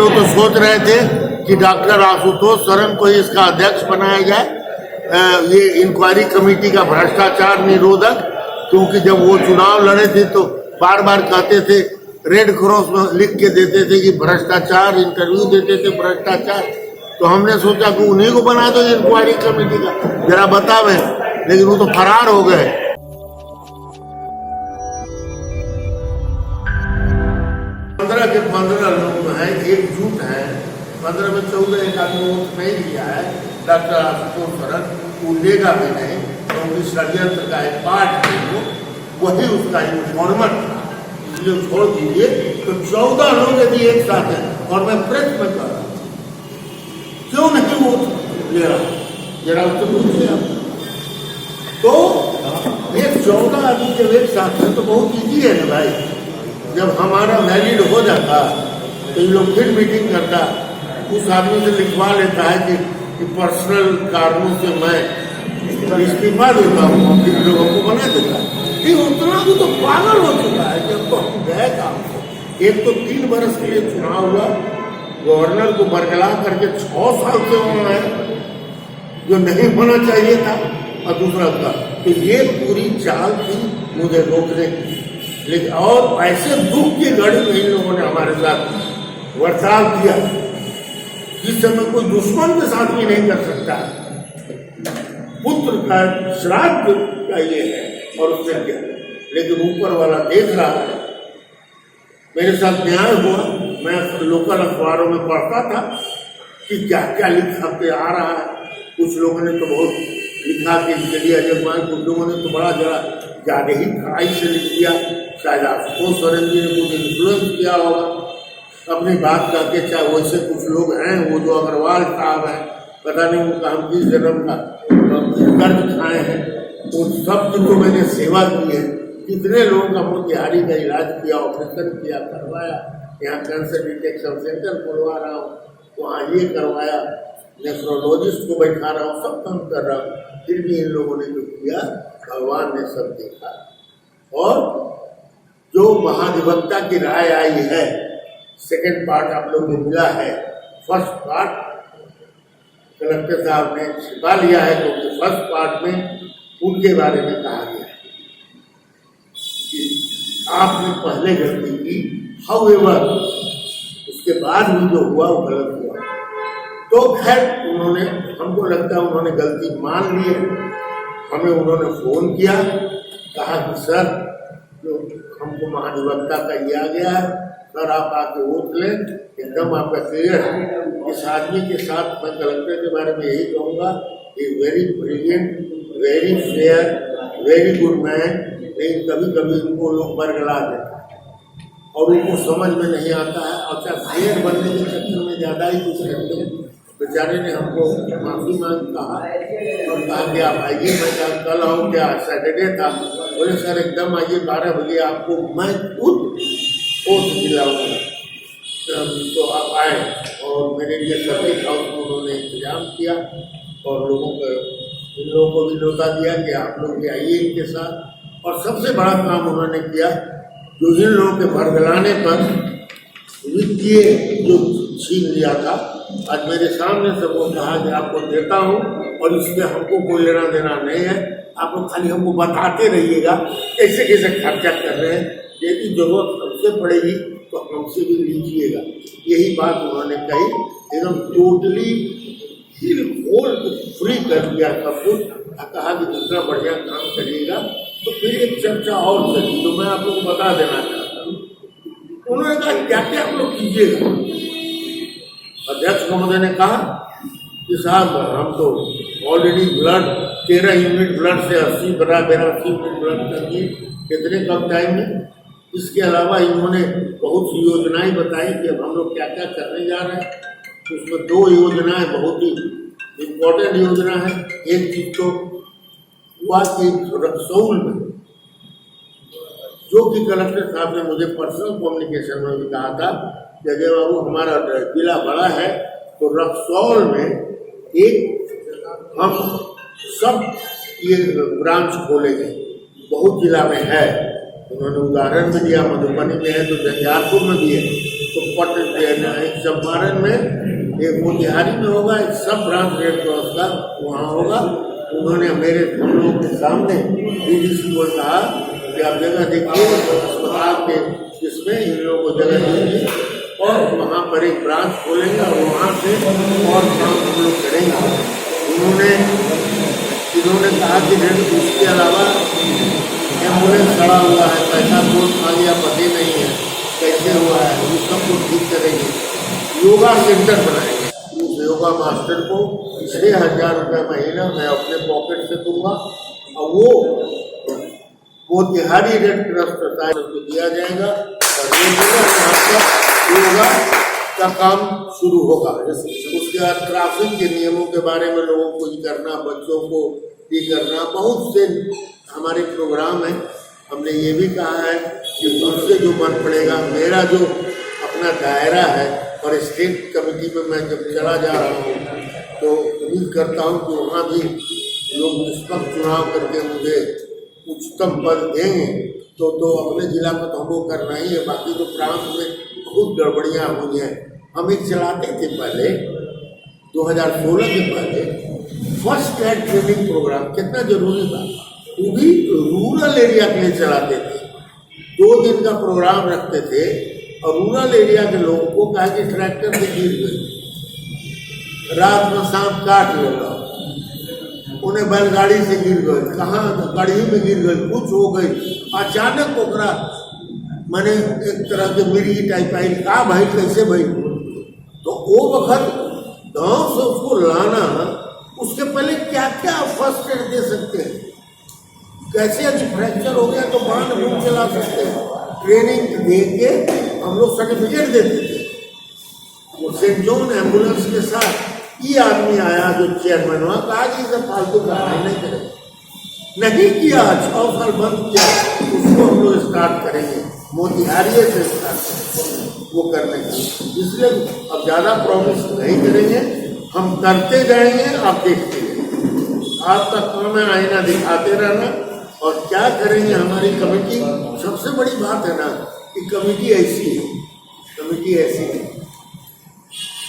लोग तो सोच रहे थे कि डॉक्टर आशुतोष सरन को ही इसका अध्यक्ष बनाया जाए, ये इंक्वायरी कमेटी का भ्रष्टाचार निरोधक, क्योंकि जब वो चुनाव लड़े थे तो बार बार कहते थे, रेड क्रॉस में लिख के देते थे कि भ्रष्टाचार, इंटरव्यू देते थे भ्रष्टाचार। तो हमने सोचा कि उन्हीं को बना दो इंक्वायरी कमेटी का, जरा बतावे, लेकिन वो तो फरार हो गए। 15 के 15 लोग हैं, एकजुट हैं, 15 में 14 एक आदमी वोट नहीं दिया है डॉक्टर आशुतोष सरन, वो लेगा भी नहीं, क्योंकि षड्यंत्र का एक पार्ट है वही उसका इन्फॉर्मर था, इसलिए छोड़ दीजिए। तो 14 लोग यदि एक साथ हैं, और मैं प्रेस में कह रहा हूँ, क्यों नहीं वोट ले रहा, जरा उससे पूछिए आप। तो एक 14 आदमी जब एक साथ है तो बहुत ईजी है ना भाई। जब हमारा वैलिड हो जाता तो ये लोग फिर मीटिंग करता, उस आदमी से लिखवा लेता है कि पर्सनल कारणों से मैं इस्तीफा देता हूँ, हम फिर लोगों को बना देता है। उतना भी तो पागल हो चुका है कि अब तो हम गए काम से। एक तो 3 बरस के लिए चुनाव हुआ, गवर्नर को बरगला करके 6 साल से होना है, जो नहीं होना चाहिए था, और दूसरा था तो ये पूरी चाल थी मुझे रोकने की। लेकिन और ऐसे दुख की घड़ी में इन लोगों ने हमारे साथ वर्ताव किया जिस समय कोई दुश्मन के साथ भी नहीं कर सकता। पुत्र का श्राद्ध का ये है और उससे क्या, लेकिन ऊपर वाला देख रहा है। मेरे साथ न्याय हुआ, मैं लोकल अखबारों में पढ़ता था कि क्या क्या लिखा के आ रहा है। कुछ लोगों ने तो बहुत लिखा कि इनके लिए अजगमान, कुछ लोगों ने तो बड़ा जरा ज़्यादा ही खराई से लिख दिया। शायद आशुतोष सरन जी ने कुछ इन्फ्लुएंस किया होगा अपनी बात करके, चाहे वैसे कुछ लोग हैं, वो जो अग्रवाल साहब हैं, पता नहीं उनका हम किस जन्म का कर्ज खाए हैं, उन सब की तो मैंने सेवा की है। कितने लोगों का मोतिहारी का इलाज किया, ऑपरेशन किया, करवाया, यहाँ कैंसर डिटेक्शन सेंटर खुलवा रहा हूँ, वहाँ ये करवाया, नेफ्रोलॉजिस्ट को बैठा रहा हूँ, सब काम कर रहा हूँ। फिर भी इन लोगों ने जो किया, भगवान ने सब देखा। और जो महाधिवक्ता की राय आई है, सेकेंड पार्ट आप लोग को मिला है, फर्स्ट पार्ट कलेक्टर साहब ने छिपा लिया है, क्योंकि फर्स्ट पार्ट में उनके बारे में कहा गया है कि आपने पहले गलती की, हाउएवर उसके बाद भी जो हुआ वो गलत हुआ। तो खैर उन्होंने, हमको लगता है उन्होंने गलती मान ली है। हमें उन्होंने फोन किया, कहा कि सर जो हमको महाधिवक्ता का दिया गया है, सर आप आके वोट लें, एकदम आपका क्लियर है। इस आदमी के साथ मैं कलेक्टर के बारे में यही कहूँगा, very brilliant, very fair, very good man, लेकिन कभी कभी उनको लोग बरगला देते हैं और उनको समझ में नहीं आता है, और क्या फेयर बनने के चक्कर में ज़्यादा ही कुछ करते हैं। बेचारे ने हमको माफ़ी मांग कहा और कहा कि आप आइए, मैं कल आऊँ, क्या सैटरडे था, बोले सर एकदम आइए, 12 बजे आपको मैं खुद वोट दिलाऊंगा। तो आप आए, और मेरे लिए सर्किट हाउस में उन्होंने इंतजाम किया और इन लोगों को भी न्योता दिया कि आप लोग भी आइए इनके साथ। और सबसे बड़ा काम उन्होंने किया, जो इन लोगों के बरगलाने पर वित्तीय जो छीन लिया था, आज मेरे सामने सबको कहा कि आपको देता हूँ और इसमें हमको कोई लेना देना नहीं है, आप लोग खाली हमको बताते रहिएगा कैसे कैसे खर्चा कर रहे हैं, यदि जरूरत हमसे पड़ेगी तो हमसे भी लीजिएगा। यही बात उन्होंने कही, एकदम टोटली हिल होल्ड फ्री कर दिया सब कुछ। कहा कि जितना बढ़िया काम करिएगा। तो फिर एक चर्चा और चली, तो मैं आप लोग को बता देना चाहता हूँ। उन्होंने कहा क्या क्या आप लोग कीजिएगा। अध्यक्ष महोदय ने कहा कि साहब हम तो ऑलरेडी ब्लड 13 यूनिट ब्लड से 80 बड़ा 82 यूनिट ब्लड कर दिए, कितने कम टाइम में। इसके अलावा इन्होंने बहुत सी योजनाएं बताई कि अब हम लोग क्या क्या करने जा रहे हैं। उसमें 2 योजनाएं बहुत ही इम्पोर्टेंट योजना है। एक चीज तो हुआ कि रक्सौल में, जो कि कलेक्टर साहब ने मुझे पर्सनल कम्युनिकेशन में भी कहा था, जगह बाबू हमारा जिला बड़ा है तो रक्सौल में एक हम सब ये ब्रांच खोलेंगे, बहुत जिला में है। उन्होंने उदाहरण भी दिया, मधुबनी में है तो झंझारपुर में भी है। तो एक चंपारण में, एक मोतिहारी में होगा, एक सब ब्रांच रेड क्रॉस का वहाँ होगा। उन्होंने मेरे हम लोगों के सामने डीडीसी को कहा कि आप जगह देखिए, अस्पताल के जिसमें इन लोगों को जगह दीजिए और वहाँ पर एक ब्रांच खोलेंगे और वहाँ से और काम हम लोग करेंगे। इन्होंने कहा कि उसके अलावा एम्बुलेंस खड़ा हुआ है, पैसा कौन खा लिया पता नहीं है, कैसे हुआ है, उस सबको ठीक करेंगे। योगा सेंटर बनाएंगे, उस योगा मास्टर को 6,000 रुपये महीना मैं अपने पॉकेट से दूंगा और वो तिहारी रेड क्रॉस सोसाइटी को दिया जाएगा और योगा का काम शुरू होगा। उसके बाद ट्रैफिक के नियमों के बारे में लोगों को ये करना, बच्चों को ये करना, बहुत से हमारे प्रोग्राम हैं। हमने ये भी कहा है कि उससे जो मन पड़ेगा, मेरा जो अपना दायरा है और स्टेट कमेटी में मैं जब चला जा रहा हूँ तो उम्मीद करता हूँ कि वहाँ भी लोग निष्पक्ष चुनाव करके मुझे उच्चतम पद देंगे तो अपने जिला में तो हमको करना ही है। बाकी तो प्रांत में बहुत गड़बड़ियाँ हुई हैं। हम एक चलाते थे पहले 2016 के पहले फर्स्ट एड ट्रेनिंग प्रोग्राम, कितना जरूरी था, वो भी रूरल एरिया के लिए चलाते थे। 2 दिन का प्रोग्राम रखते थे और रूरल एरिया के लोगों को कहा कि ट्रैक्टर से गिर गए, रात में सांप काट लेगा, उन्हें बैलगाड़ी से गिर गए, कहाँ गाड़ी में गिर गए, कुछ हो गई, अचानक ओकरा मैंने एक तरह के मिर्गी टाइप आई, कहा भाई कैसे भाई, तो वो वक्त गाँव से उसको लाना, उसके पहले क्या क्या फर्स्ट एड दे सकते हैं, कैसे यदि फ्रैक्चर हो गया तो बांध बूंद चला सकते हैं, ट्रेनिंग दे के हम लोग सर्टिफिकेट देते थे। वो सेंट जॉन एम्बुलेंस के साथ ये आदमी आया जो चेयरमैन हुआ, कहा कि इसे फालतू कार्रवाई नहीं करेंगे, नहीं किया, 6 साल बंद किया, उसको हम लोग स्टार्ट करेंगे, मोतिहारी से स्टार्ट करेंगे वो करने की। इसलिए अब ज़्यादा प्रॉमिस नहीं करेंगे, हम करते जाएंगे, आप देखते जाएंगे। आपका काम है आईना दिखाते रहना और क्या करेंगे। हमारी कमेटी, सबसे बड़ी बात है ना कि कमेटी ऐसी है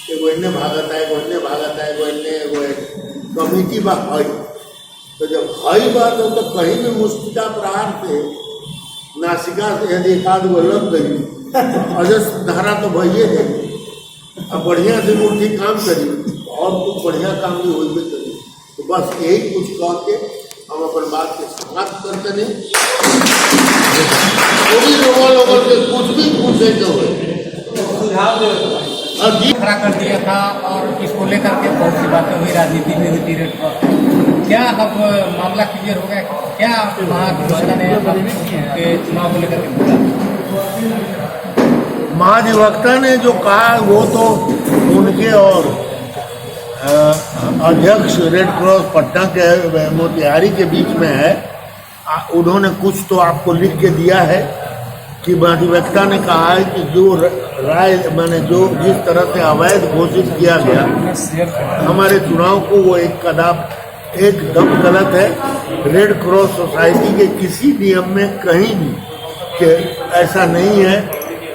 कि वो इन्हें भागता है, वो कमेटी बात है। तो जब हाई बात हो तो कहीं भी मुस्किता प्रहार से नासिका से यदि एक आध वो लग गई, अजस धारा तो भैया है, अब बढ़िया से मुट्ठी काम करी और कुछ बढ़िया काम भी हो भी करी। तो बस यही कुछ कह के हम अपन बात के समाप्त करते नहीं, वो भी लोगों से कुछ भी पूछे तो खड़ा कर दिया था और इसको लेकर के बहुत सी बातें हुई, राजनीति में हुई रेड क्रॉस। क्या अब मामला क्लियर हो गया? क्या महाधिवक्ता ने चुनाव को लेकर के बोला? महाधिवक्ता ने जो कहा वो तो उनके और अध्यक्ष रेड क्रॉस पटना के मोतिहारी के बीच में है। उन्होंने कुछ तो आपको लिख के दिया है कि महाधिवक्ता ने कहा है कि जो राय मैंने जो जिस तरह से अवैध घोषित किया गया हमारे चुनाव को, वो एकदम गलत है। रेड क्रॉस सोसाइटी के किसी नियम में कहीं भी कि ऐसा नहीं है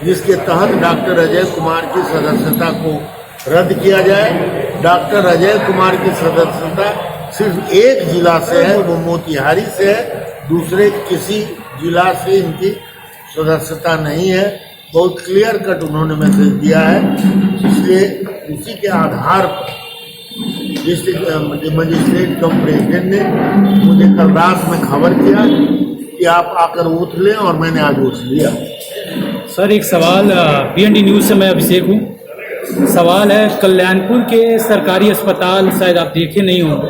जिसके तहत डॉक्टर अजय कुमार की सदस्यता को रद्द किया जाए। डॉक्टर अजय कुमार की सदस्यता सिर्फ एक जिला से है, वो मोतिहारी से है, दूसरे किसी जिला से इनकी सदस्यता नहीं है। बहुत क्लियर कट उन्होंने मैसेज दिया है, इसलिए उसी के आधार पर डिस्ट्रिक्ट मजिस्ट्रेट कम प्रेसिडेंट ने मुझे कल रात में खबर किया कि आप आकर उठ लें और मैंने आज उठ लिया। सर एक सवाल, BND न्यूज़ से मैं अभिषेक हूँ। सवाल है, कल्याणपुर के सरकारी अस्पताल शायद आप देखे नहीं होंगे,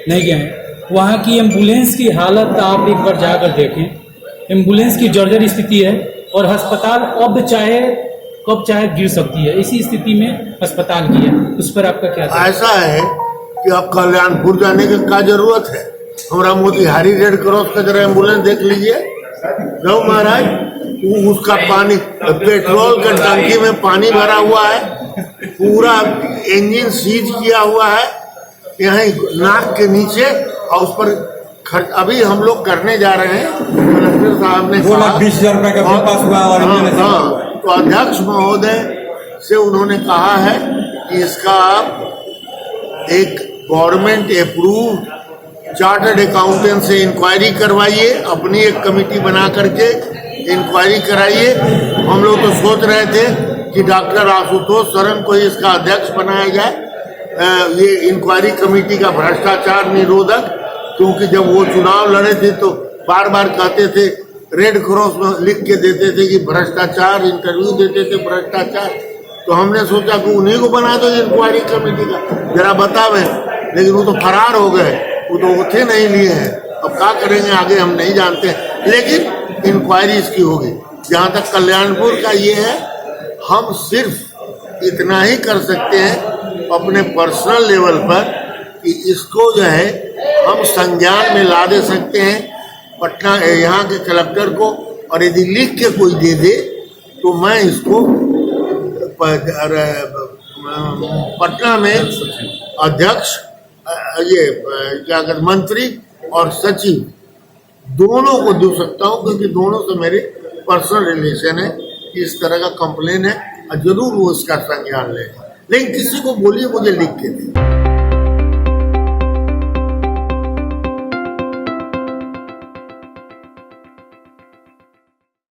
नहीं गए हैं, वहाँ की एम्बुलेंस की हालत आप एक बार जाकर देखें। एम्बुलेंस की जर्जर स्थिति है और अस्पताल अब चाहे कब चाहे गिर सकती है, इसी स्थिति में अस्पताल की है। उस पर आपका क्या? ऐसा है कि अब कल्याणपुर जाने की क्या जरूरत है? हमारा मोतिहारी रेड क्रॉस का जरा एम्बुलेंस देख लीजिए, जाओ महाराज, उसका पानी, पेट्रोल के टंकी में पानी भरा हुआ है, पूरा इंजन सीज किया हुआ है यहाँ नाक के नीचे, और उस पर अभी हम लोग करने जा रहे हैं। कलेक्टर साहब ने 2,20,000 रुपए का पास हुआ और तो अध्यक्ष महोदय से उन्होंने कहा है कि इसका आप एक गवर्नमेंट अप्रूव्ड चार्टर्ड अकाउंटेंट से इंक्वायरी करवाइए, अपनी एक कमेटी बना करके इंक्वायरी कराइए। हम लोग तो सोच रहे थे कि डॉक्टर आशुतोष शरण को ही इसका अध्यक्ष बनाया जाए, ये इंक्वायरी कमेटी का भ्रष्टाचार निरोधक, क्योंकि जब वो चुनाव लड़े थे तो बार बार कहते थे, रेड क्रॉस में लिख के देते थे कि भ्रष्टाचार, इंटरव्यू देते थे भ्रष्टाचार। तो हमने सोचा कि उन्हीं को बना दो इंक्वायरी कमेटी का, जरा बतावे, लेकिन वो तो फरार हो गए, वो तो उठे नहीं लिए हैं। अब क्या करेंगे आगे हम नहीं जानते, लेकिन इंक्वायरी इसकी होगी। जहाँ तक कल्याणपुर का ये है, हम सिर्फ इतना ही कर सकते हैं अपने पर्सनल लेवल पर कि इसको जो है हम संज्ञान में ला दे सकते हैं पटना यहाँ के कलेक्टर को, और यदि लिख के कोई दे दे तो मैं इसको पटना में अध्यक्ष, ये क्या कहते, मंत्री और सचिव दोनों को दे सकता हूँ, क्योंकि दोनों से मेरे पर्सनल रिलेशन है। इस तरह का कंप्लेन है और जरूर वो इसका संज्ञान लेगा, लेकिन किसी को बोलिए मुझे लिख के दे।